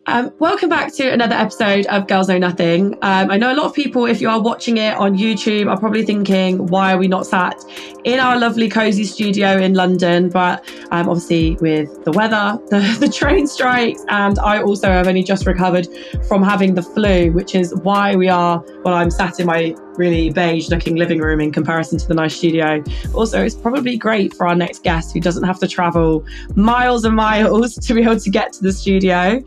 Welcome back to another episode of Girls Know Nothing. I know a lot of people, if you are watching it on YouTube, are probably thinking, why are we not sat in our lovely cozy studio in London? But obviously with the weather, the train strikes, and I also have only just recovered from having the flu, which is why I'm sat in my really beige looking living room in comparison to the nice studio. Also, it's probably great for our next guest who doesn't have to travel miles and miles to be able to get to the studio.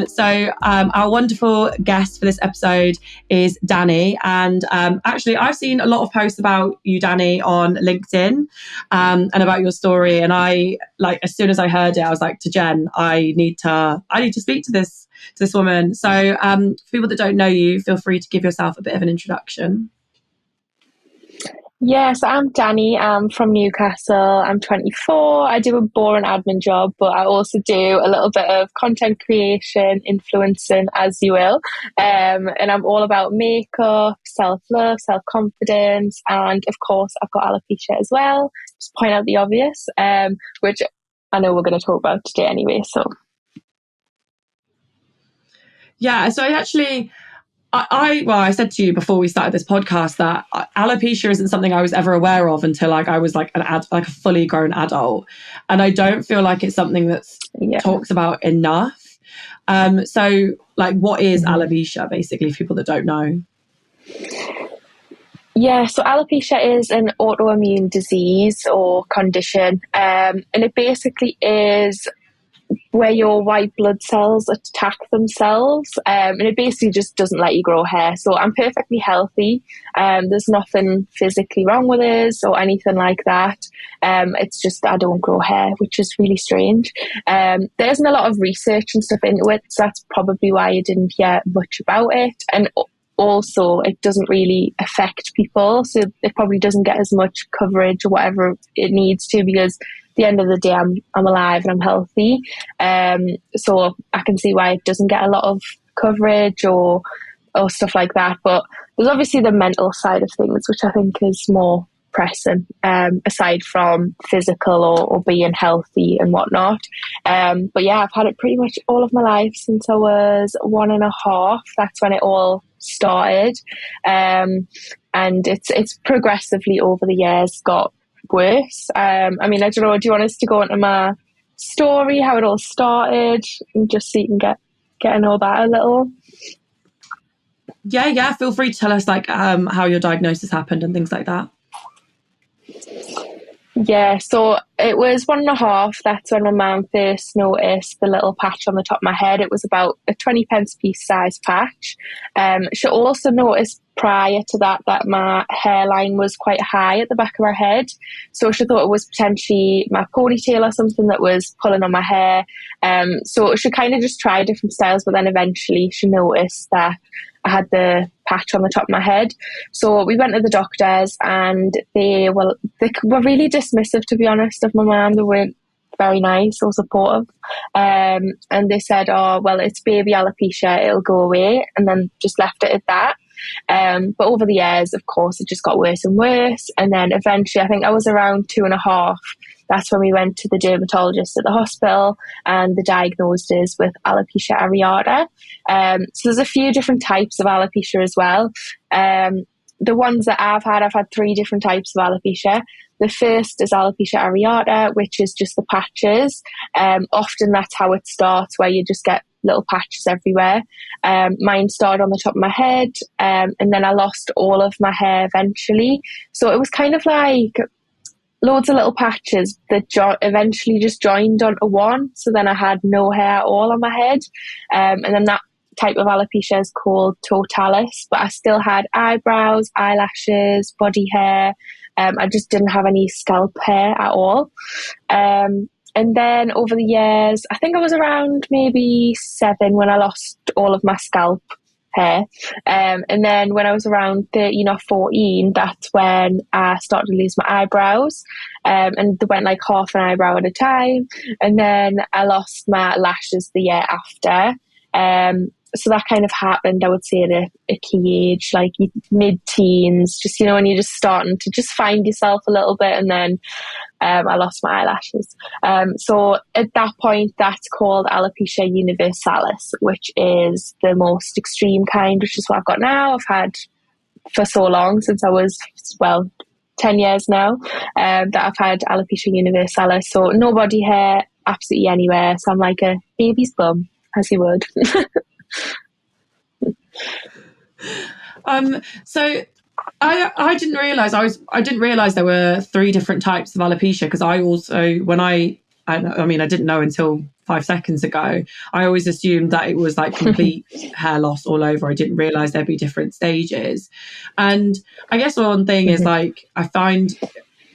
So our wonderful guest for this episode is Dani. And actually, I've seen a lot of posts about you, Dani, on LinkedIn and about your story. And as soon as I heard it, I was like to Jen, I need to speak to this woman. So for people that don't know you, feel free to give yourself a bit of an introduction. Yes, I'm Dani. I'm from Newcastle. I'm 24. I do a boring admin job, but I also do a little bit of content creation, influencing, as you will. And I'm all about makeup, self-love, self-confidence, and of course, I've got alopecia as well. Just point out the obvious, which I know we're going to talk about today anyway. So, yeah. So I said to you before we started this podcast that alopecia isn't something I was ever aware of until I was like a fully grown adult, and I don't feel like it's something that's talked about enough. So what is alopecia, basically, for people that don't know? Yeah, so alopecia is an autoimmune disease or condition, and it basically is where your white blood cells attack themselves, and it basically just doesn't let you grow hair. So I'm perfectly healthy. There's nothing physically wrong with us or anything like that. It's just I don't grow hair, which is really strange. There isn't a lot of research and stuff into it, so that's probably why I didn't hear much about it. And also, it doesn't really affect people, so it probably doesn't get as much coverage or whatever it needs to, because at the end of the day, I'm alive and I'm healthy. So I can see why it doesn't get a lot of coverage or stuff like that. But there's obviously the mental side of things, which I think is more pressing, aside from physical or being healthy and whatnot. But yeah, I've had it pretty much all of my life since I was 1.5. That's when it all started. And it's progressively over the years got worse. I don't know, do you want us to go into my story, how it all started, and just so you can get to know that a little? Yeah, feel free to tell us how your diagnosis happened and things like that. Yeah, so it was 1.5. That's when my mum first noticed the little patch on the top of my head. It was about a 20 pence piece size patch. She also noticed prior to that my hairline was quite high at the back of her head. So she thought it was potentially my ponytail or something that was pulling on my hair. So she kind of just tried different styles, but then eventually she noticed that I had the patch on the top of my head. So we went to the doctors, and they were really dismissive, to be honest, of my mum. They weren't very nice or supportive. And they said, oh, well, it's baby alopecia, it'll go away, and then just left it at that. But over the years, of course, it just got worse and worse. And then eventually, I think I was around 2.5. That's when we went to the dermatologist at the hospital, and they diagnosed us with alopecia areata. So there's a few different types of alopecia as well. The ones that I've had 3 different types of alopecia. The first is alopecia areata, which is just the patches. Often that's how it starts, where you just get little patches everywhere. Mine started on the top of my head, and then I lost all of my hair eventually. So it was kind of like loads of little patches that eventually just joined onto one. So then I had no hair at all on my head. And then that type of alopecia is called totalis, but I still had eyebrows, eyelashes, body hair. I just didn't have any scalp hair at all. And then over the years, I think I was around maybe 7 when I lost all of my scalp hair. And then when I was around 13 or 14, that's when I started to lose my eyebrows. And they went like half an eyebrow at a time. And then I lost my lashes the year after. So that kind of happened, I would say, at a key age, like mid-teens, just, when you're just starting to just find yourself a little bit. And then I lost my eyelashes. So at that point, that's called alopecia universalis, which is the most extreme kind, which is what I've got now. I've had for so long, since I was, 10 years now, that I've had alopecia universalis. So no body hair, absolutely anywhere. So I'm like a baby's bum, as you would. So I didn't realize there were 3 different types of alopecia, because I also, I mean, I didn't know until 5 seconds ago. I always assumed that it was like complete hair loss all over. I didn't realize there'd be different stages. And I guess one thing is, like, I find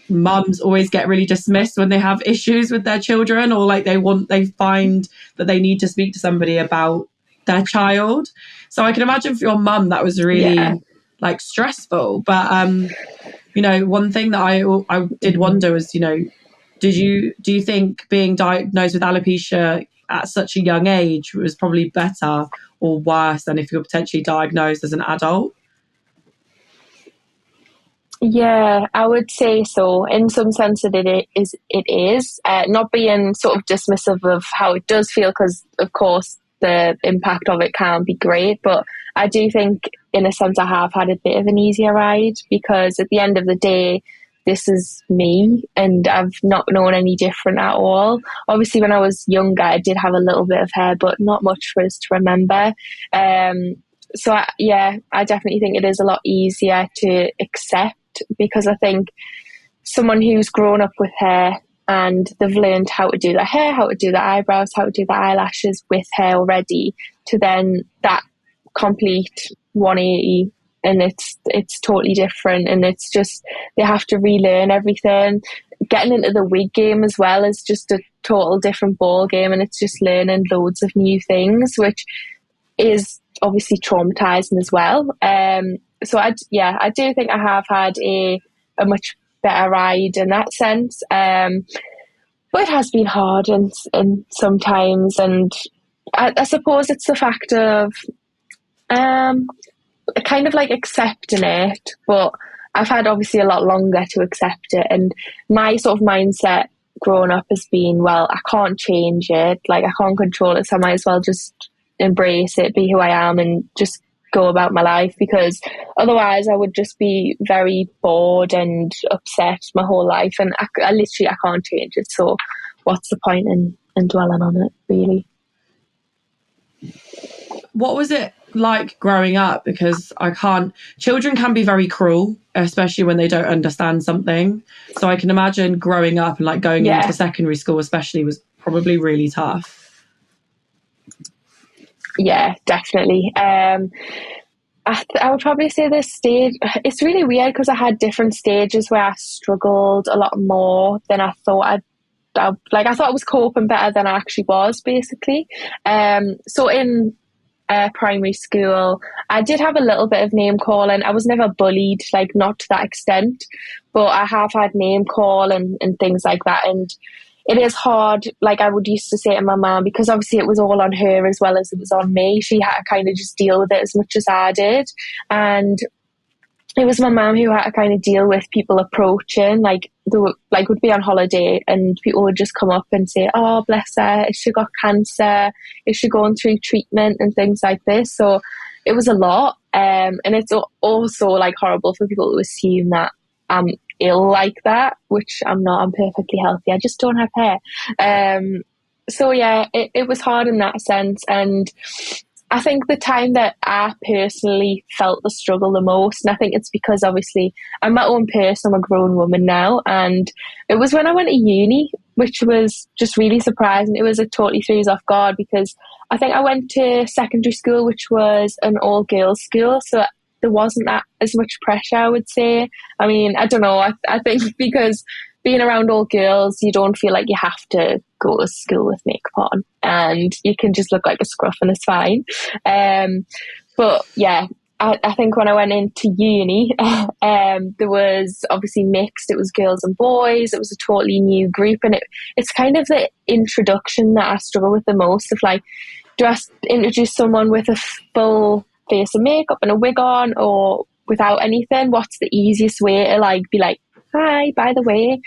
mums always get really dismissed when they have issues with their children, or like they find that they need to speak to somebody about their child. So I can imagine for your mum that was really like stressful. But you know, one thing that I did wonder was, you know, do you think being diagnosed with alopecia at such a young age was probably better or worse than if you were potentially diagnosed as an adult? Yeah, I would say so. In some sense, it is not being sort of dismissive of how it does feel, because of course the impact of it can't be great. But I do think, in a sense, I have had a bit of an easier ride, because at the end of the day, this is me, and I've not known any different at all. Obviously, when I was younger, I did have a little bit of hair, but not much for us to remember. So I definitely think it is a lot easier to accept, because I think someone who's grown up with hair and they've learned how to do their hair, how to do the eyebrows, how to do the eyelashes with hair already, to then that complete 180, and it's totally different, and it's just, they have to relearn everything. Getting into the wig game as well is just a total different ball game, and it's just learning loads of new things, which is obviously traumatizing as well. So I do think I have had a much better ride in that sense. But it has been hard and sometimes, and I suppose it's the fact of kind of like accepting it, but I've had obviously a lot longer to accept it, and my sort of mindset growing up has been, well, I can't change it, like I can't control it, so I might as well just embrace it, be who I am, and just go about my life, because otherwise I would just be very bored and upset my whole life, and I literally can't change it, so what's the point in dwelling on it, really? What was it like growing up? Because children can be very cruel, especially when they don't understand something. So I can imagine growing up and like going into secondary school especially was probably really tough. Yeah, definitely. I would probably say this stage, it's really weird, because I had different stages where I struggled a lot more than I thought I thought I was coping better than I actually was, basically. So in primary school, I did have a little bit of name calling. I was never bullied, like not to that extent, but I have had name call and things like that. And it is hard, like I would used to say to my mum, because obviously it was all on her as well as it was on me. She had to kind of just deal with it as much as I did. And it was my mum who had to kind of deal with people approaching, like they would be on holiday and people would just come up and say, oh, bless her, is she got cancer? Is she going through treatment and things like this? So it was a lot. And it's also like horrible for people to assume that I'm ill like that, which I'm not. I'm perfectly healthy. I just don't have hair. So yeah, it was hard in that sense. And I think the time that I personally felt the struggle the most, and I think it's because obviously I'm my own person, I'm a grown woman now, and it was when I went to uni, which was just really surprising. It was a totally threw us off guard, because I think I went to secondary school, which was an all-girls school, so there wasn't that as much pressure, I would say. I mean, I don't know, I think because being around all girls, you don't feel like you have to go to school with makeup on, and you can just look like a scruff and it's fine. But yeah, I think when I went into uni, there was obviously mixed. It was girls and boys. It was a totally new group, and it's kind of the introduction that I struggle with the most. Of like, do I introduce someone with a full face of makeup and a wig on, or without anything? What's the easiest way to like be like, hi, by the way,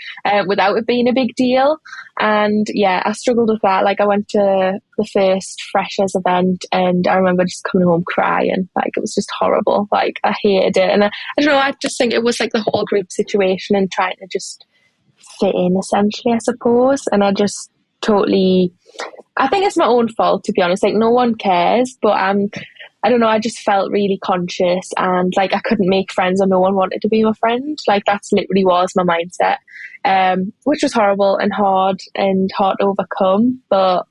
without it being a big deal. And yeah, I struggled with that. Like I went to the first freshers event and I remember just coming home crying. Like it was just horrible. Like I hated it. And I don't know, I just think it was like the whole group situation and trying to just fit in essentially, I suppose. And I just totally, I think it's my own fault, to be honest. Like no one cares, but I don't know, I just felt really conscious and like I couldn't make friends or no one wanted to be my friend. Like that's literally was my mindset, which was horrible and hard to overcome. But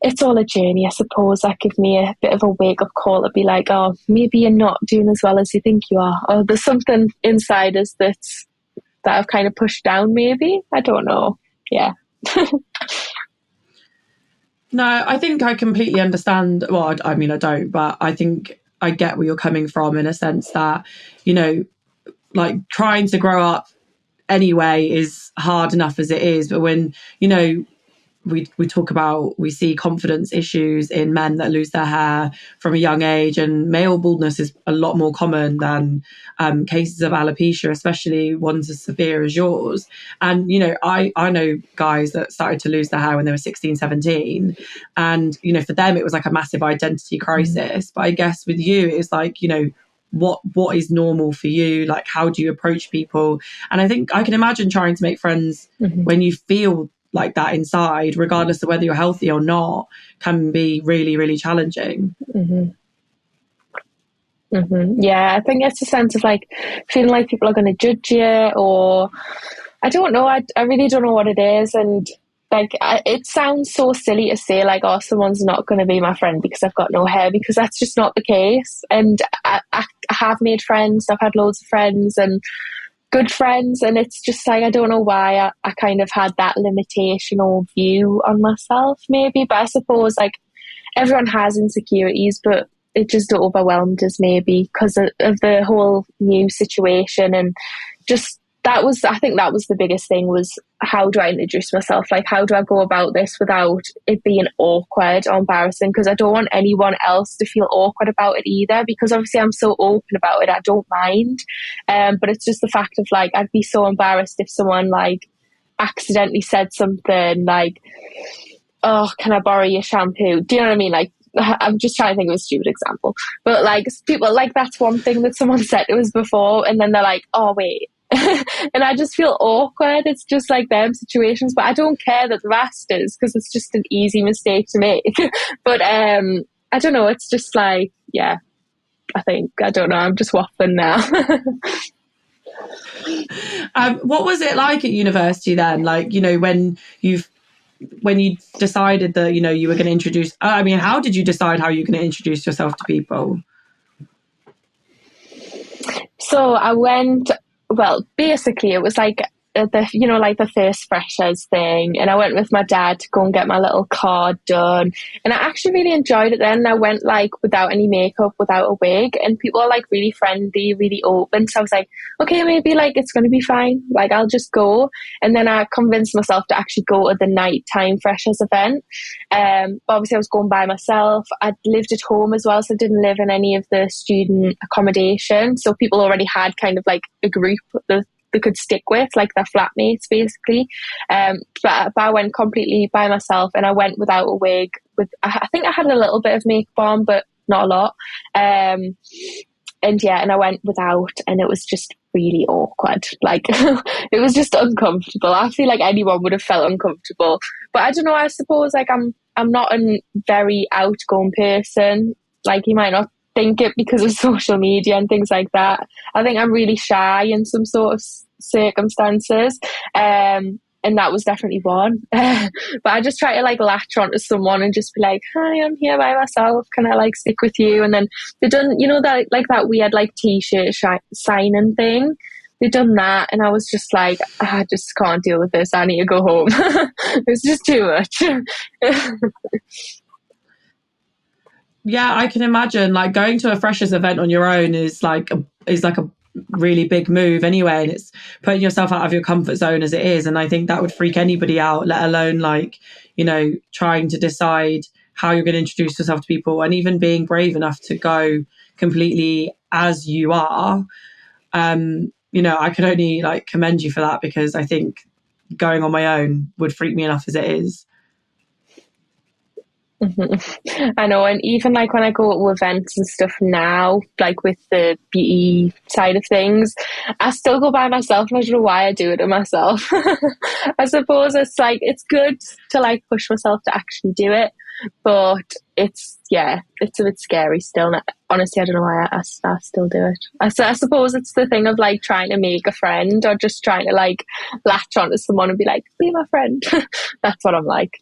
it's all a journey, I suppose. That gave me a bit of a wake-up call to be like, oh, maybe you're not doing as well as you think you are. Or there's something inside us that I've kind of pushed down maybe. I don't know. Yeah. No, I think I completely understand. Well, I mean, I don't, but I think I get where you're coming from in a sense that, you know, like trying to grow up anyway is hard enough as it is. But when, you know, we talk about, we see confidence issues in men that lose their hair from a young age, and male baldness is a lot more common than cases of alopecia, especially ones as severe as yours. And, you know, I know guys that started to lose their hair when they were 16, 17. And, you know, for them, it was like a massive identity crisis. But I guess with you, it's like, you know, what is normal for you? Like, how do you approach people? And I think I can imagine trying to make friends when you feel like that inside, regardless of whether you're healthy or not, can be really, really challenging. Yeah, I think it's a sense of like feeling like people are going to judge you, or I don't know. I really don't know what it is. And like, it sounds so silly to say like, oh, someone's not going to be my friend because I've got no hair, because that's just not the case. And I have made friends. I've had loads of friends and good friends, and it's just like, I don't know why I kind of had that limitation or view on myself maybe. But I suppose like everyone has insecurities, but it just overwhelmed us maybe because of the whole new situation. And just I think that was the biggest thing, was how do I introduce myself? Like, how do I go about this without it being awkward or embarrassing? Because I don't want anyone else to feel awkward about it either, because obviously I'm so open about it, I don't mind. But it's just the fact of like, I'd be so embarrassed if someone like accidentally said something like, oh, can I borrow your shampoo? Do you know what I mean? Like, I'm just trying to think of a stupid example. But like, people, like, that's one thing that someone said to us before, and then they're like, oh, wait. And I just feel awkward. It's just like them situations, but I don't care that the rest is, because it's just an easy mistake to make. But I don't know, it's just like, yeah, I don't know, I'm just waffling now. What was it like at university then? Like, you know, when you decided that, you know, you were going to introduce, I mean, how did you decide how you're going to introduce yourself to people? So I went, well, basically it was like the first freshers thing, and I went with my dad to go and get my little card done, and I actually really enjoyed it then. I went like without any makeup, without a wig, and people are like really friendly, really open, so I was like, okay, maybe like it's going to be fine, like I'll just go. And then I convinced myself to actually go to the nighttime freshers event. But obviously I was going by myself. I lived at home as well, so I didn't live in any of the student accommodation, so people already had kind of like a group that they could stick with, like their flatmates basically. But I went completely by myself, and I went without a wig. I think I had a little bit of makeup on, but not a lot. And I went without, and it was just really awkward. Like, it was just uncomfortable. I feel like anyone would have felt uncomfortable. But I don't know, I suppose like I'm not a very outgoing person. Like, you might not think it because of social media and things like that. I think I'm really shy in some sort of circumstances. And that was definitely one. But I just try to like latch onto someone and just be like, hi, I'm here by myself. Can I like stick with you? And then they done, you know, that like that weird like t-shirt signing thing. They done that, and I was just like, I just can't deal with this. I need to go home. It's just too much. Yeah, I can imagine like going to a freshers event on your own is like a really big move anyway, and it's putting yourself out of your comfort zone as it is. And I think that would freak anybody out, let alone like, you know, trying to decide how you're going to introduce yourself to people, and even being brave enough to go completely as you are. I could only like commend you for that, because I think going on my own would freak me enough as it is. I know, and even like when I go to events and stuff now, like with the beauty side of things, I still go by myself, and I don't know why I do it to myself. I suppose it's like, it's good to like push myself to actually do it, but it's a bit scary still. And honestly, I don't know why I still do it. I suppose it's the thing of like trying to make a friend, or just trying to like latch onto someone and be like, be my friend. That's what I'm like.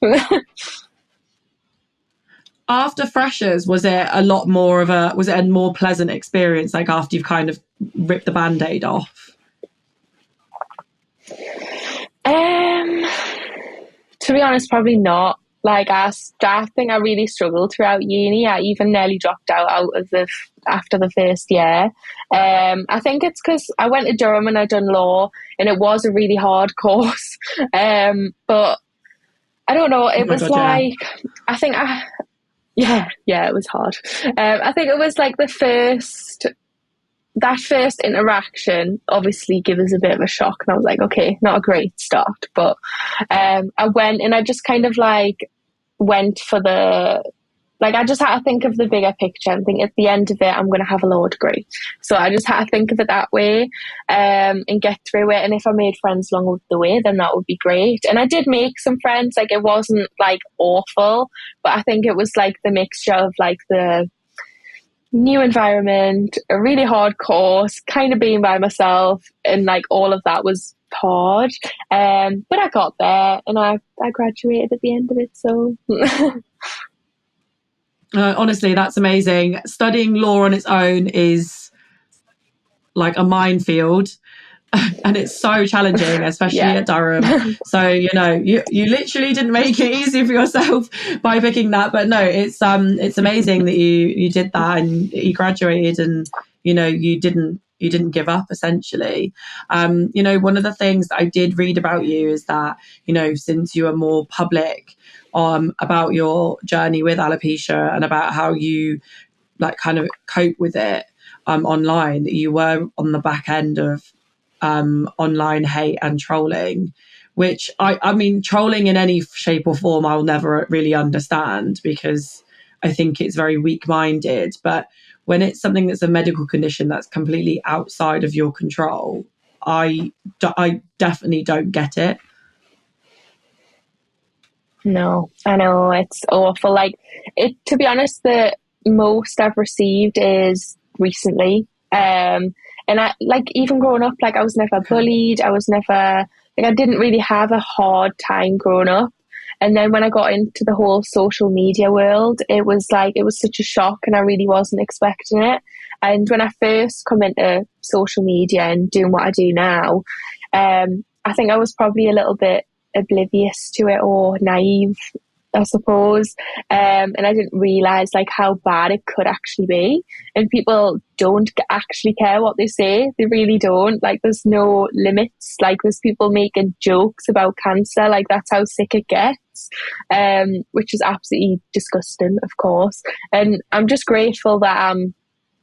After freshers, was it a more pleasant experience, like after you've kind of ripped the band-aid off? To be honest, probably not. Like I think I really struggled throughout uni. I even nearly dropped out of after the first year. I think it's because I went to Durham and I'd done law, and it was a really hard course. But I don't know. It was like, yeah. I think it was hard. I think it was like that first interaction obviously gave us a bit of a shock, and I was like, okay, not a great start, but I went and I just kind of like went for I just had to think of the bigger picture and think at the end of it, I'm going to have a law degree. So I just had to think of it that way, and get through it. And if I made friends along the way, then that would be great. And I did make some friends. Like, it wasn't like awful, but I think it was like the mixture of like the new environment, a really hard course, kind of being by myself, and like all of that was hard. But I got there, and I graduated at the end of it. So honestly, that's amazing. Studying law on its own is like a minefield, and it's so challenging, especially at Durham. So you literally didn't make it easy for yourself by picking that. But no, it's amazing that you did that and you graduated, and you didn't give up, essentially. One of the things that I did read about you is that since you are more public about your journey with alopecia and about how you like kind of cope with it online, that you were on the back end of online hate and trolling, which I mean, trolling in any shape or form I'll never really understand, because I think it's very weak-minded. But when it's something that's a medical condition that's completely outside of your control, I definitely don't get it. No, I know, it's awful. Like, to be honest, the most I've received is recently. And I, like, even growing up, like, I was never bullied. I was never, like, I didn't really have a hard time growing up. And then when I got into the whole social media world, it was such a shock, and I really wasn't expecting it. And when I first come into social media and doing what I do now, I think I was probably a little bit oblivious to it, or naive, I suppose. And I didn't realise like how bad it could actually be. And people don't actually care what they say. They really don't. Like, there's no limits. Like, there's people making jokes about cancer. Like, that's how sick it gets. Which is absolutely disgusting, of course. And I'm just grateful that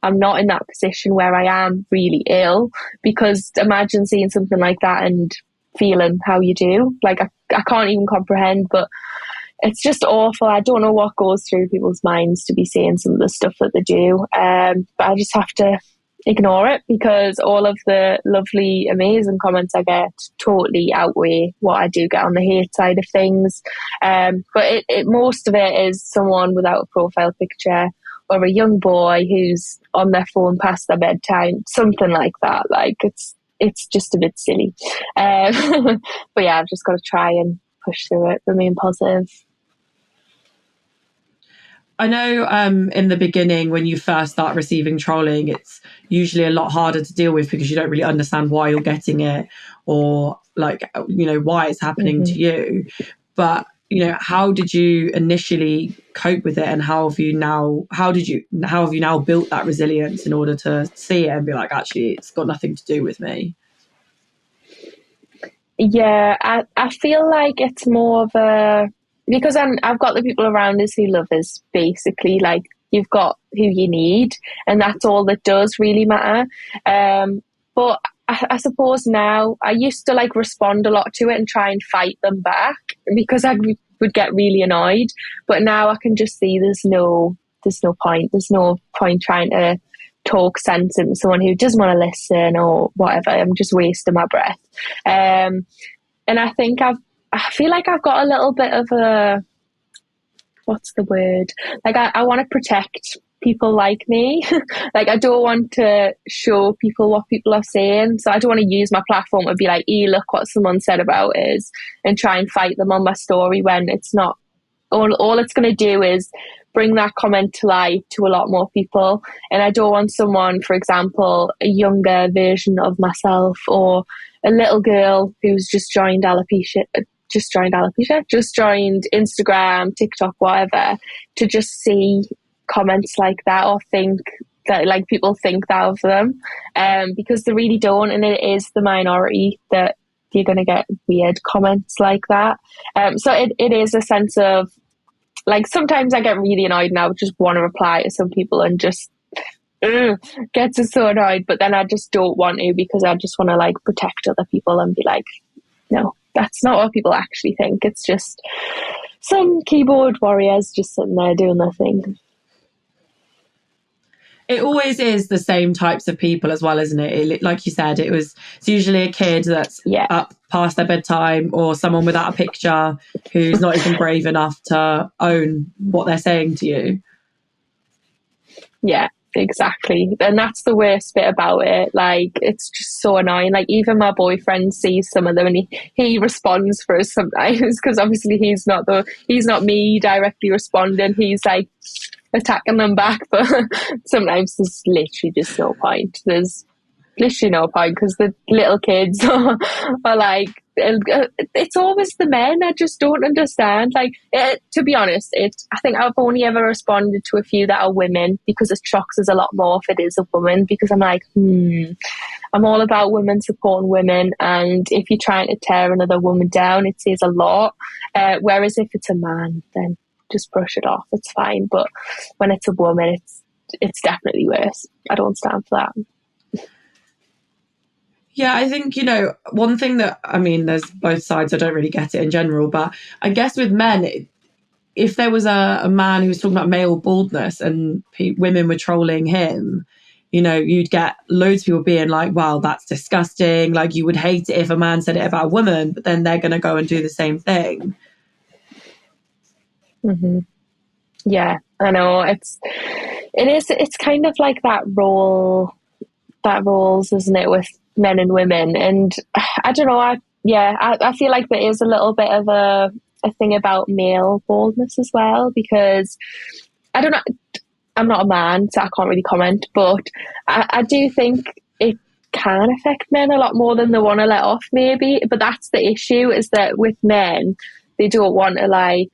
I'm not in that position where I am really ill, because imagine seeing something like that and feeling how you do. Like, I can't even comprehend, but it's just awful. I don't know what goes through people's minds to be saying some of the stuff that they do, but I just have to ignore it, because all of the lovely, amazing comments I get totally outweigh what I do get on the hate side of things. But most of it is someone without a profile picture, or a young boy who's on their phone past their bedtime, something like that. Like, it's just a bit silly. But yeah, I've just got to try and push through it, remain positive. I know in the beginning, when you first start receiving trolling, it's usually a lot harder to deal with, because you don't really understand why you're getting it, or like, why it's happening to you. But, how did you initially cope with it, and how have you now built that resilience in order to see it and be like, actually, it's got nothing to do with me? Yeah, I feel like it's more of a, because I've got the people around us who love us, basically. Like, you've got who you need, and that's all that does really matter. But I suppose now I used to like respond a lot to it and try and fight them back because I would get really annoyed. But now I can just see there's no point. There's no point trying to talk sense into someone who doesn't want to listen or whatever. I'm just wasting my breath. And I think I feel like I've got a little bit of a, what's the word? Like I want to protect people like me. Like I don't want to show people what people are saying. So I don't want to use my platform to be like, look what someone said about us and try and fight them on my story when it's not. All it's going to do is bring that comment to light to a lot more people. And I don't want someone, for example, a younger version of myself or a little girl who's just joined Instagram, TikTok, whatever, to just see comments like that or think that like people think that of them, because they really don't, and it is the minority that you're going to get weird comments like that. So it is a sense of like sometimes I get really annoyed and I would just want to reply to some people and just gets us so annoyed, but then I just don't want to because I just want to like protect other people and be like, no, that's not what people actually think. It's just some keyboard warriors just sitting there doing their thing. It always is the same types of people as well, isn't it? Like you said, it's usually a kid that's up past their bedtime or someone without a picture who's not even brave enough to own what they're saying to you. Yeah, exactly. And that's the worst bit about it. Like, it's just so annoying. Like, even my boyfriend sees some of them and he responds for us sometimes because obviously he's not me directly responding. He's like attacking them back, but sometimes there's literally just no point. There's literally no point because the little kids are like, it's always the men. I just don't understand. Like, to be honest, I think I've only ever responded to a few that are women because it shocks us a lot more if it is a woman, because I'm like, I'm all about women supporting women, and if you're trying to tear another woman down, it says a lot. Whereas if it's a man, then just brush it off, it's fine. But when it's a woman, it's definitely worse. I don't stand for that. Yeah, I think, one thing that, I mean, there's both sides. I don't really get it in general, but I guess with men, if there was a man who was talking about male baldness and women were trolling him, you'd get loads of people being like, wow, that's disgusting. Like, you would hate it if a man said it about a woman, but then they're going to go and do the same thing. Mm-hmm. Yeah, I know. It's kind of like that roles, isn't it, with men and women? And I don't know. I feel like there is a little bit of a thing about male baldness as well, because I don't know. I'm not a man, so I can't really comment, but I do think it can affect men a lot more than they want to let off, maybe. But that's the issue, is that with men, they don't want to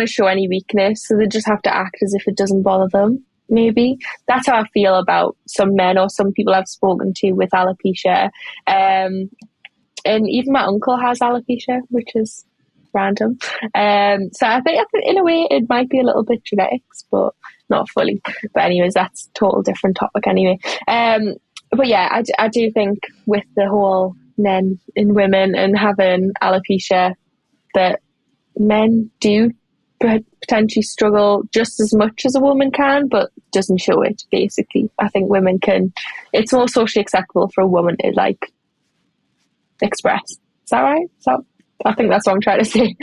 show any weakness, so they just have to act as if it doesn't bother them. Maybe that's how I feel about some men or some people I've spoken to with alopecia. And even my uncle has alopecia, which is random. So I think in a way it might be a little bit genetics, but not fully. But anyways, that's a total different topic anyway. But yeah, I do think with the whole men in women and having alopecia, that men do potentially struggle just as much as a woman can, but doesn't show it, basically. I think women can, it's more socially acceptable for a woman to like express. Is that right? So I think that's what I'm trying to say.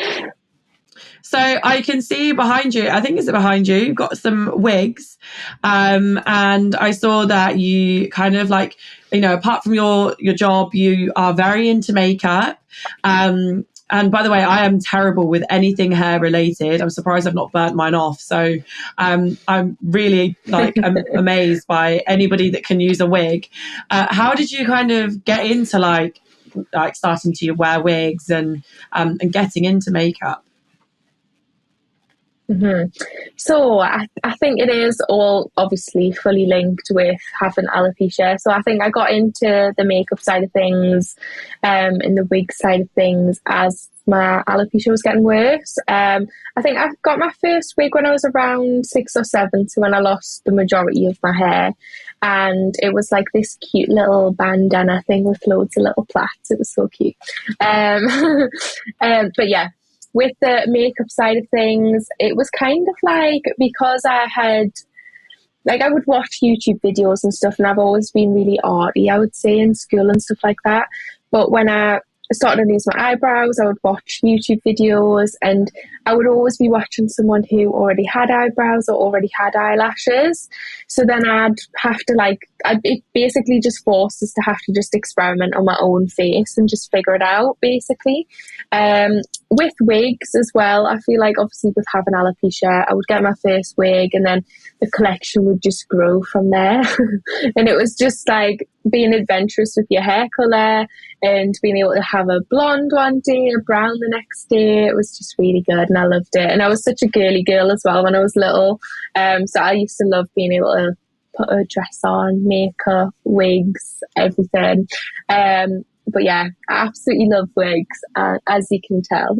So I can see behind you, I think it's behind you, you've got some wigs. And I saw that you kind of like, apart from your job, you are very into makeup. And by the way, I am terrible with anything hair related. I'm surprised I've not burnt mine off. So I'm really I'm amazed by anybody that can use a wig. How did you kind of get into like starting to wear wigs and getting into makeup? Mm-hmm. So I think it is all obviously fully linked with having alopecia. So I think I got into the makeup side of things and the wig side of things as my alopecia was getting worse. I think I got my first wig when I was around 6 or 7, so when I lost the majority of my hair. And it was like this cute little bandana thing with loads of little plaits. It was so cute. But yeah, with the makeup side of things, it was kind of like, because I had, like, I would watch YouTube videos and stuff, and I've always been really arty, I would say, in school and stuff like that. But when I started to lose my eyebrows, I would watch YouTube videos, and I would always be watching someone who already had eyebrows or already had eyelashes. So then I'd have to it basically just forced us to have to just experiment on my own face and just figure it out, basically. With wigs as well, I feel like obviously with having alopecia, I would get my first wig and then the collection would just grow from there. And it was just like being adventurous with your hair colour and being able to have a blonde one day, a brown the next day. It was just really good and I loved it. And I was such a girly girl as well when I was little. So I used to love being able to put a dress on, makeup, wigs, everything. But yeah, I absolutely love wigs, as you can tell.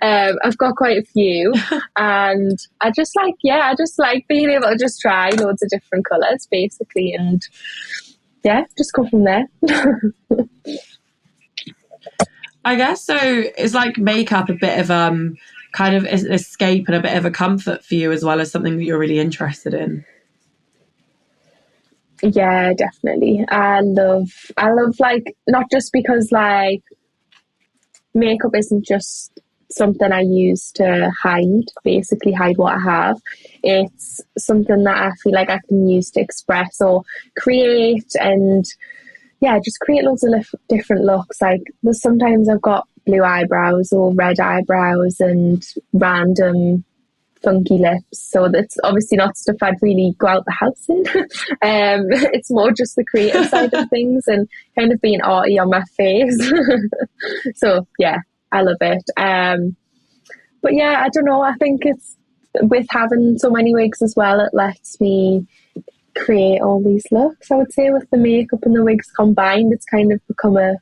I've got quite a few, and I just like being able to just try loads of different colours, basically, and yeah, just go from there. I guess so. It's like makeup a bit of kind of an escape and a bit of a comfort for you, as well as something that you're really interested in. Yeah, definitely. I love like, not just because like makeup isn't just something I use to basically hide what I have. It's something that I feel like I can use to express or create, and yeah, just create loads of different looks. Like there's sometimes I've got blue eyebrows or red eyebrows and random funky lips, so that's obviously not stuff I'd really go out the house in. It's more just the creative side of things and kind of being arty on my face. So yeah, I love it. But yeah, I don't know, I think it's with having so many wigs as well, it lets me create all these looks. I would say with the makeup and the wigs combined, it's kind of become a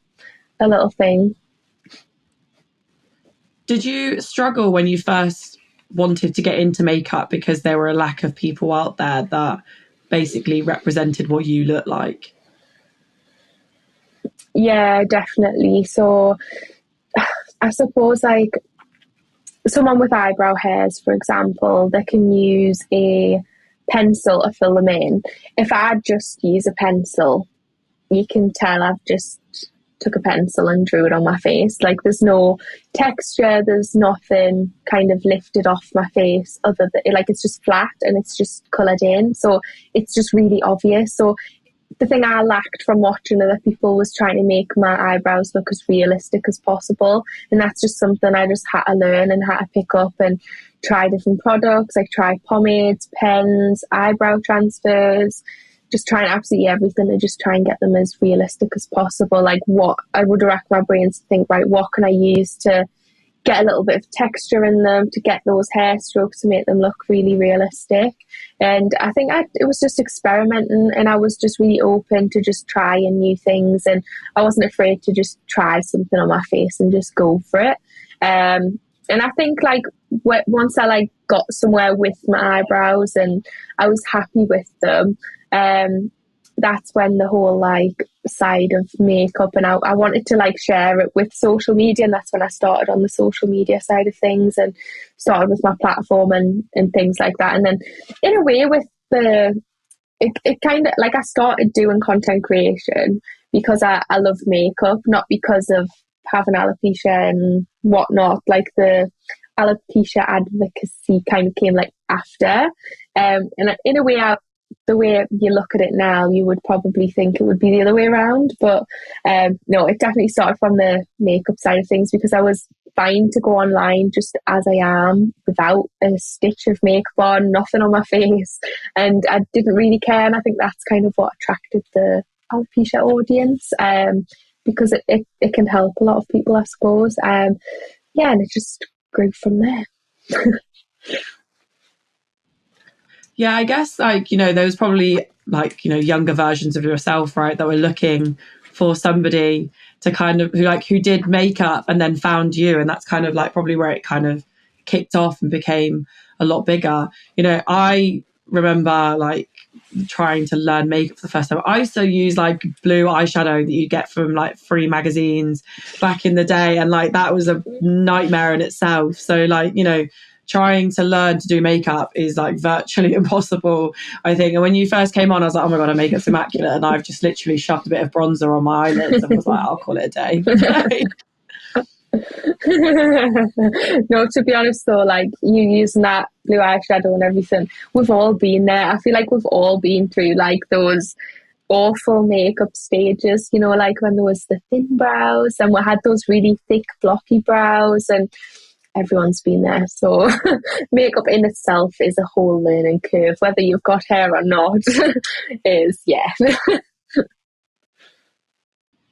little thing. Did you struggle when you first wanted to get into makeup because there were a lack of people out there that basically represented what you look like? Yeah, definitely. So I suppose like someone with eyebrow hairs, for example, they can use a pencil to fill them in. If I just use a pencil, you can tell I've just took a pencil and drew it on my face. Like there's no texture, there's nothing kind of lifted off my face other than like it's just flat and it's just coloured in, so it's just really obvious. So the thing I lacked from watching other people was trying to make my eyebrows look as realistic as possible, and that's just something I just had to learn and had to pick up and try different products. Like try pomades, pens, eyebrow transfers, just trying absolutely everything to just try and get them as realistic as possible. Like what I would rack my brains to think, right, what can I use to get a little bit of texture in them, to get those hair strokes to make them look really realistic. And I think it was just experimenting, and I was just really open to just trying new things, and I wasn't afraid to just try something on my face and just go for it. And I think like once I like got somewhere with my eyebrows and I was happy with them, that's when the whole like side of makeup, and I wanted to like share it with social media, and that's when I started on the social media side of things and started with my platform and things like that. And then in a way with it kind of like I started doing content creation because I love makeup, not because of having alopecia and whatnot. Like the alopecia advocacy kind of came like after, and in a way the way you look at it now, you would probably think it would be the other way around. But no, it definitely started from the makeup side of things, because I was fine to go online just as I am without a stitch of makeup on, nothing on my face. And I didn't really care. And I think that's kind of what attracted the alopecia audience, because it can help a lot of people, I suppose. Yeah, and it just grew from there. Yeah, I guess like, there was probably like, younger versions of yourself, right, that were looking for somebody to kind of who did makeup and then found you, and that's kind of like probably where it kind of kicked off and became a lot bigger. You know, I remember like trying to learn makeup for the first time. I used to use like blue eyeshadow that you get from like free magazines back in the day, and like that was a nightmare in itself. So like, you know, trying to learn to do makeup is like virtually impossible, I think. And when you first came on, I was like, oh my God, our makeup's immaculate. And I've just literally shoved a bit of bronzer on my eyelids and was like, I'll call it a day. No, to be honest though, like you using that blue eyeshadow and everything, we've all been there. I feel like we've all been through like those awful makeup stages, you know, like when there was the thin brows and we had those really thick blocky brows, and everyone's been there. So makeup in itself is a whole learning curve, whether you've got hair or not. Is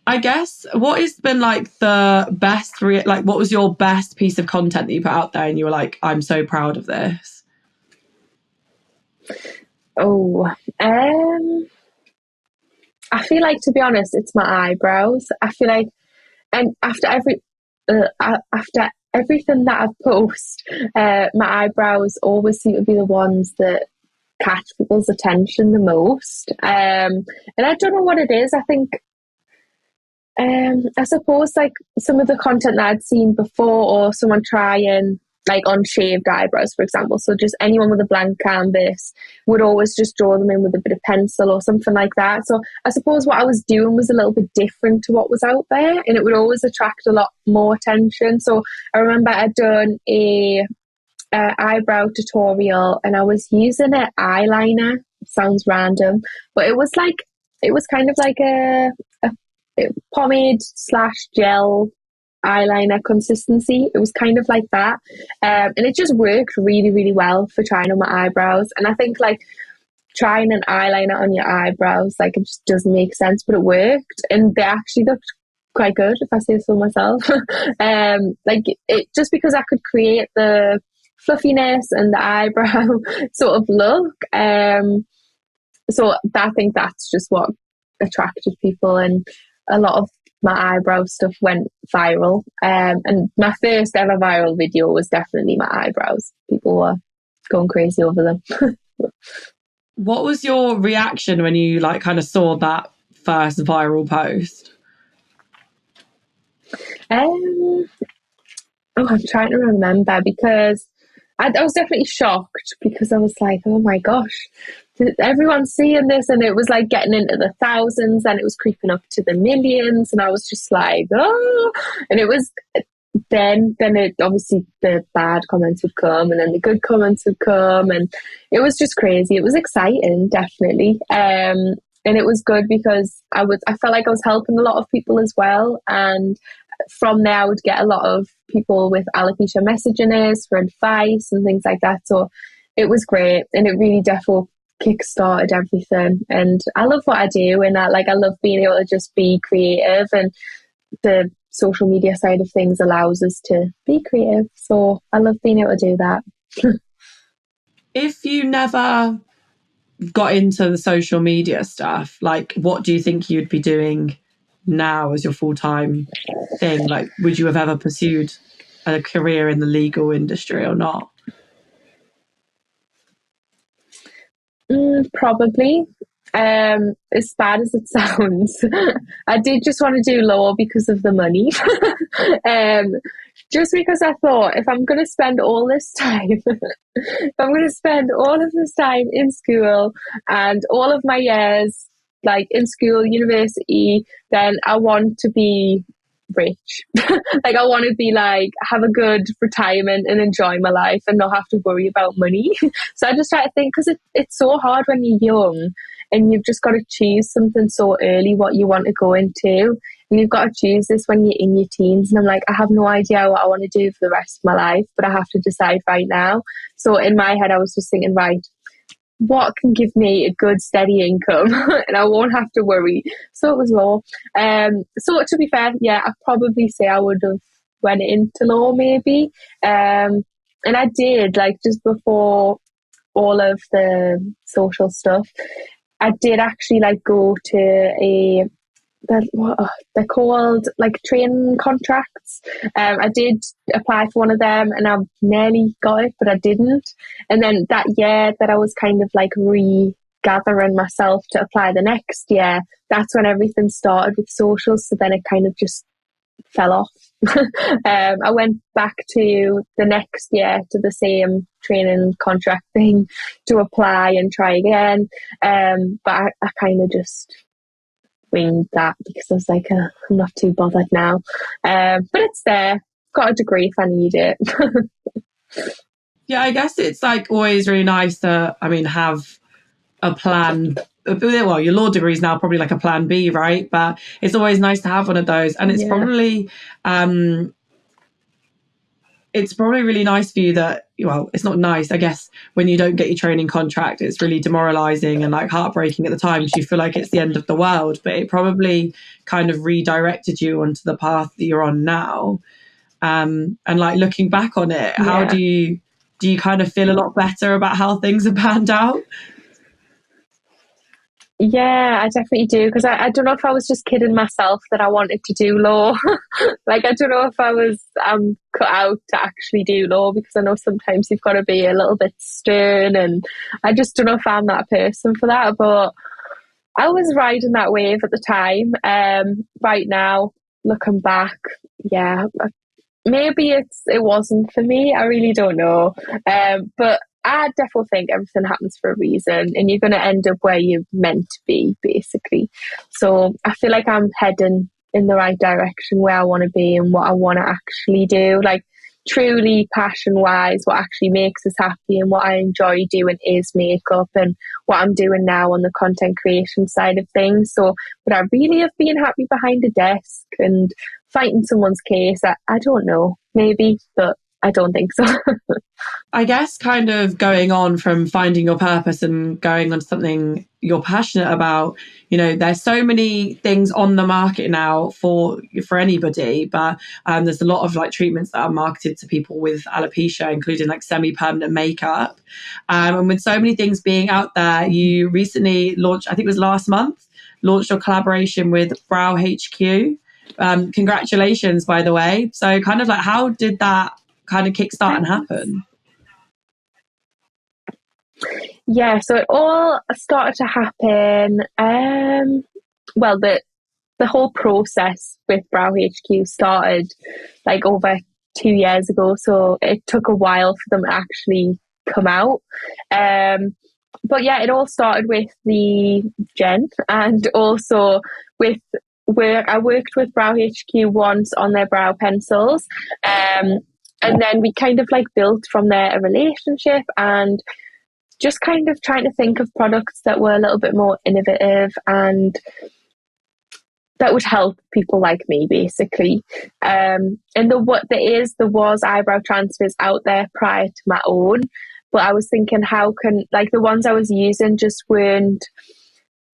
I guess what has been like the best, like what was your best piece of content that you put out there and you were like, I'm so proud of this? Oh, I feel like, to be honest, it's my eyebrows. I feel like, and after everything that I post, my eyebrows always seem to be the ones that catch people's attention the most. And I don't know what it is. I think, I suppose like some of the content that I'd seen before, or someone trying like unshaved eyebrows, for example. So just anyone with a blank canvas would always just draw them in with a bit of pencil or something like that. So I suppose what I was doing was a little bit different to what was out there, and it would always attract a lot more attention. So I remember I'd done a eyebrow tutorial and I was using an eyeliner. Sounds random, but it was kind of like a pomade / gel eyeliner consistency. It was kind of like that, and it just worked really, really well for trying on my eyebrows. And I think like trying an eyeliner on your eyebrows, like it just doesn't make sense, but it worked, and they actually looked quite good, if I say so myself. Like it, just because I could create the fluffiness and the eyebrow sort of look. So I think that's just what attracted people, and a lot of my eyebrow stuff went viral. And my first ever viral video was definitely my eyebrows. People were going crazy over them. What was your reaction when you like kind of saw that first viral post? I'm trying to remember, because I was definitely shocked, because I was like, oh my gosh, everyone's seeing this, and it was like getting into the thousands and it was creeping up to the millions, and I was just like, oh. And it was then it obviously the bad comments would come and then the good comments would come, and it was just crazy. It was exciting, definitely. And it was good because I felt like I was helping a lot of people as well, and from there I would get a lot of people with alopecia messaging us for advice and things like that. So it was great, and it really definitely kick-started everything. And I love what I do, and I love being able to just be creative, and the social media side of things allows us to be creative. So I love being able to do that. If you never got into the social media stuff, like what do you think you'd be doing now as your full-time thing? Like, would you have ever pursued a career in the legal industry or not? Probably. As bad as it sounds, I did just want to do law because of the money. Just because I thought, if I'm going to spend all this time, if I'm going to spend all of this time in school and all of my years like in school, university, then I want to be rich. Like I want to be like, have a good retirement and enjoy my life and not have to worry about money. So I just try to think, because it's so hard when you're young and you've just got to choose something so early what you want to go into, and you've got to choose this when you're in your teens. And I'm like, I have no idea what I want to do for the rest of my life, but I have to decide right now. So in my head I was just thinking, right, what can give me a good steady income and I won't have to worry? So it was law. So to be fair, yeah, I'd probably say I would have went into law maybe. And I did, like, just before all of the social stuff, I did actually like go to a they're called like training contracts. I did apply for one of them and I nearly got it, but I didn't. And then that year that I was kind of like regathering myself to apply the next year, that's when everything started with socials. So then it kind of just fell off. I went back to the next year to the same training contract thing to apply and try again. But I kind of just winged that because I was like, I'm not too bothered now. But it's there. Got a degree if I need it. Yeah, I guess it's like always really nice to, have a plan. Well, your law degree is now probably like a plan B, right? But it's always nice to have one of those. And it's probably really nice for you that, well, it's not nice, I guess, when you don't get your training contract, it's really demoralizing and like heartbreaking at the time because you feel like it's the end of the world, but it probably kind of redirected you onto the path that you're on now. And like looking back on it, how do you kind of feel a lot better about how things have panned out? Yeah, I definitely do, because I don't know if I was just kidding myself that I wanted to do law. Like, I don't know if I was cut out to actually do law, because I know sometimes you've got to be a little bit stern, and I just don't know if I'm that person for that. But I was riding that wave at the time. Right now, looking back, yeah, maybe it wasn't for me. I really don't know. But I definitely think everything happens for a reason, and you're going to end up where you're meant to be, basically. So I feel like I'm heading in the right direction where I want to be and what I want to actually do. Like, truly passion-wise, what actually makes us happy and what I enjoy doing is makeup, and what I'm doing now on the content creation side of things. So would I really have been happy behind a desk and fighting someone's case? I don't know. Maybe, but I don't think so. I guess kind of going on from finding your purpose and going on to something you're passionate about, there's so many things on the market now for anybody, but there's a lot of like treatments that are marketed to people with alopecia, including like semi-permanent makeup. And with so many things being out there, you recently launched, I think it was last month, launched your collaboration with Brow HQ. Congratulations, by the way. So kind of like, how did that kind of kickstart and happen? Yeah, so it all started to happen. Well, the whole process with Brow HQ started like over 2 years ago, so it took a while for them to actually come out. But yeah, it all started with the Jen, and also with where I worked with Brow HQ once on their brow pencils. And then we kind of like built from there a relationship, and just kind of trying to think of products that were a little bit more innovative and that would help people like me, basically. And there was eyebrow transfers out there prior to my own, but I was thinking, how can, like, the ones I was using just weren't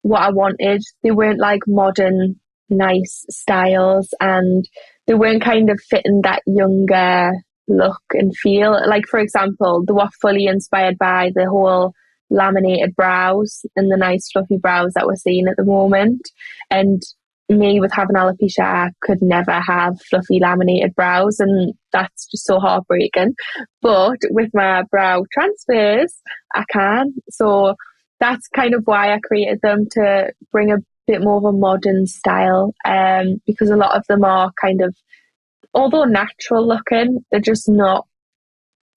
what I wanted. They weren't like modern, nice styles, and they weren't kind of fitting that younger look and feel. Like, for example, they were fully inspired by the whole laminated brows and the nice fluffy brows that we're seeing at the moment. And me, with having alopecia, I could never have fluffy laminated brows, and that's just so heartbreaking. But with my brow transfers, I can. So that's kind of why I created them, to bring a bit more of a modern style, because a lot of them are kind of, although natural looking, they're just not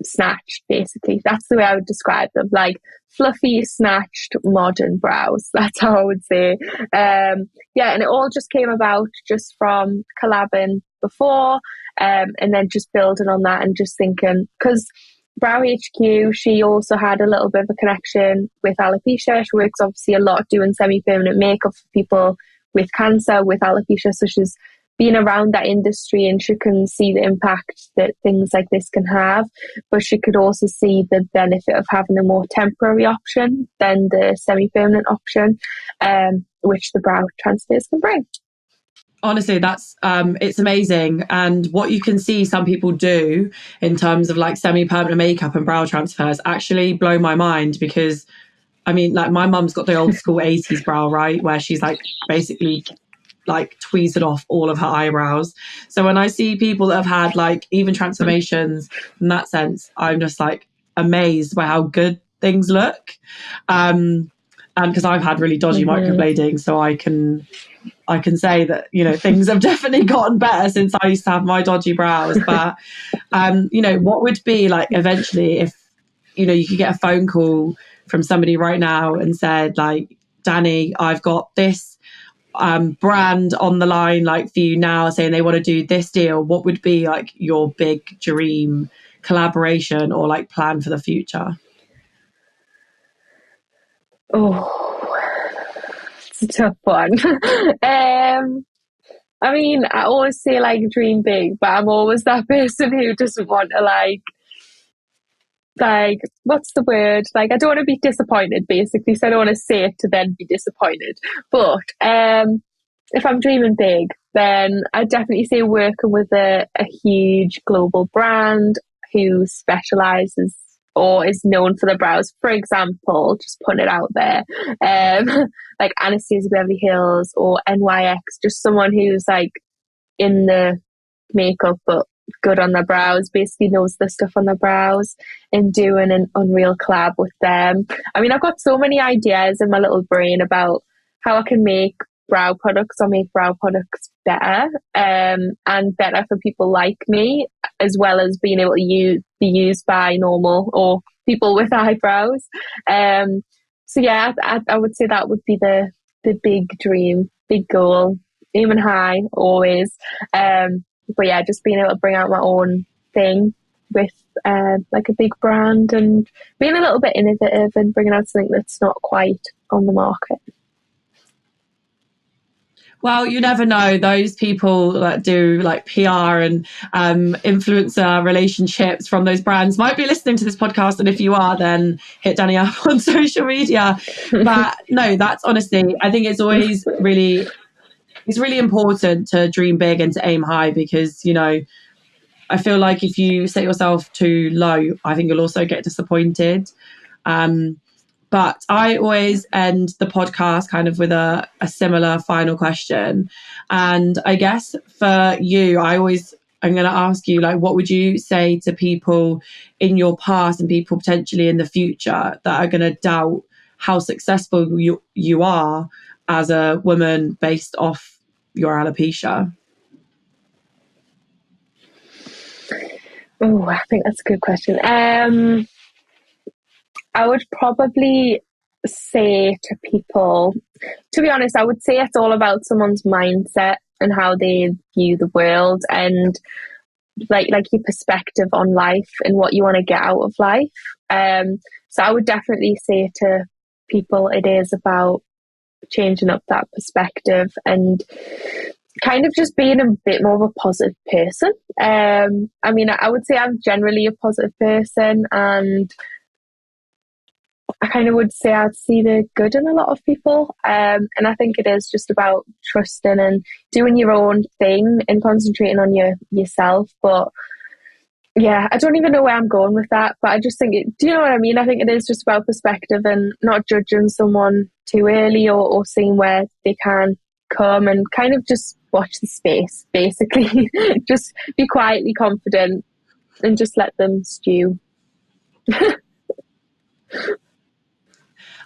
snatched, basically. That's the way I would describe them, like fluffy, snatched, modern brows. That's how I would say. And it all just came about just from collabing before, and then just building on that, and just thinking, because Brow HQ, she also had a little bit of a connection with alopecia. She works obviously a lot doing semi-permanent makeup for people with cancer, with alopecia, so she's been around that industry, and she can see the impact that things like this can have, but she could also see the benefit of having a more temporary option than the semi-permanent option, which the brow transfers can bring. Honestly, that's it's amazing. And what you can see some people do in terms of like semi-permanent makeup and brow transfers actually blow my mind, because I mean, like, my mum's got the old school 80s brow, right, where she's like basically like tweezed off all of her eyebrows. So when I see people that have had like even transformations in that sense, I'm just like amazed by how good things look. And because I've had really dodgy microblading, so I can say that, you know, things have definitely gotten better since I used to have my dodgy brows. But you know, what would be like eventually if, you know, you could get a phone call from somebody right now and said like, Dani, I've got this brand on the line like for you now, saying they want to do this deal, what would be like your big dream collaboration or like plan for the future? Oh, it's a tough one. I mean, I always say like dream big, but I'm always that person who doesn't want to like what's the word? Like, I don't want to be disappointed, basically. So I don't want to say it to then be disappointed. But if I'm dreaming big, then I'd definitely say working with a huge global brand who specializes or is known for the brows. For example, just putting it out there, like Anastasia Beverly Hills or NYX, just someone who's like in the makeup but good on their brows, basically knows the stuff on their brows, and doing an unreal collab with them. I mean, I've got so many ideas in my little brain about how I can make brow products or make brow products better, and better for people like me, as well as being able to be used by normal or people with eyebrows. So yeah, I would say that would be the big dream, big goal, aiming high always. But yeah, just being able to bring out my own thing with like a big brand and being a little bit innovative and bringing out something that's not quite on the market. Well, you never know. Those people that do like PR and influencer relationships from those brands might be listening to this podcast. And if you are, then hit Dani up on social media. But no, that's honestly, I think it's always it's really important to dream big and to aim high, because, you know, I feel like if you set yourself too low, I think you'll also get disappointed. But I always end the podcast kind of with a similar final question. And I guess for you, I'm going to ask you, like, what would you say to people in your past and people potentially in the future that are going to doubt how successful you are as a woman based off your alopecia? Oh, I think that's a good question. I would probably say to people, to be honest, I would say it's all about someone's mindset and how they view the world, and like your perspective on life and what you want to get out of life. So I would definitely say to people, it is about changing up that perspective and kind of just being a bit more of a positive person. I mean, I would say I'm generally a positive person, and I kind of would say I'd see the good in a lot of people. And I think it is just about trusting and doing your own thing and concentrating on yourself. But yeah, I don't even know where I'm going with that, but I just think do you know what I mean? I think it is just about perspective and not judging someone too early or seeing where they can come, and kind of just watch the space, basically. Just be quietly confident and just let them stew.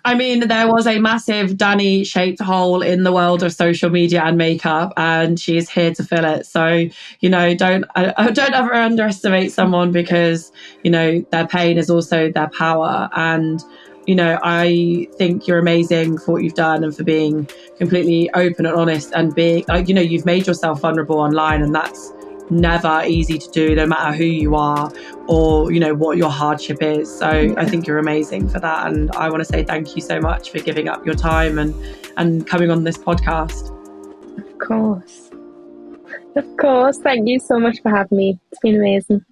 I mean, there was a massive Dani-shaped hole in the world of social media and makeup, and she's here to fill it. So, you know, don't ever underestimate someone, because, you know, their pain is also their power. And, you know, I think you're amazing for what you've done and for being completely open and honest and being, like, you know, you've made yourself vulnerable online, and that's never easy to do, no matter who you are or, you know, what your hardship is. So I think you're amazing for that, and I want to say thank you so much for giving up your time and coming on this podcast. Of course, thank you so much for having me. It's been amazing.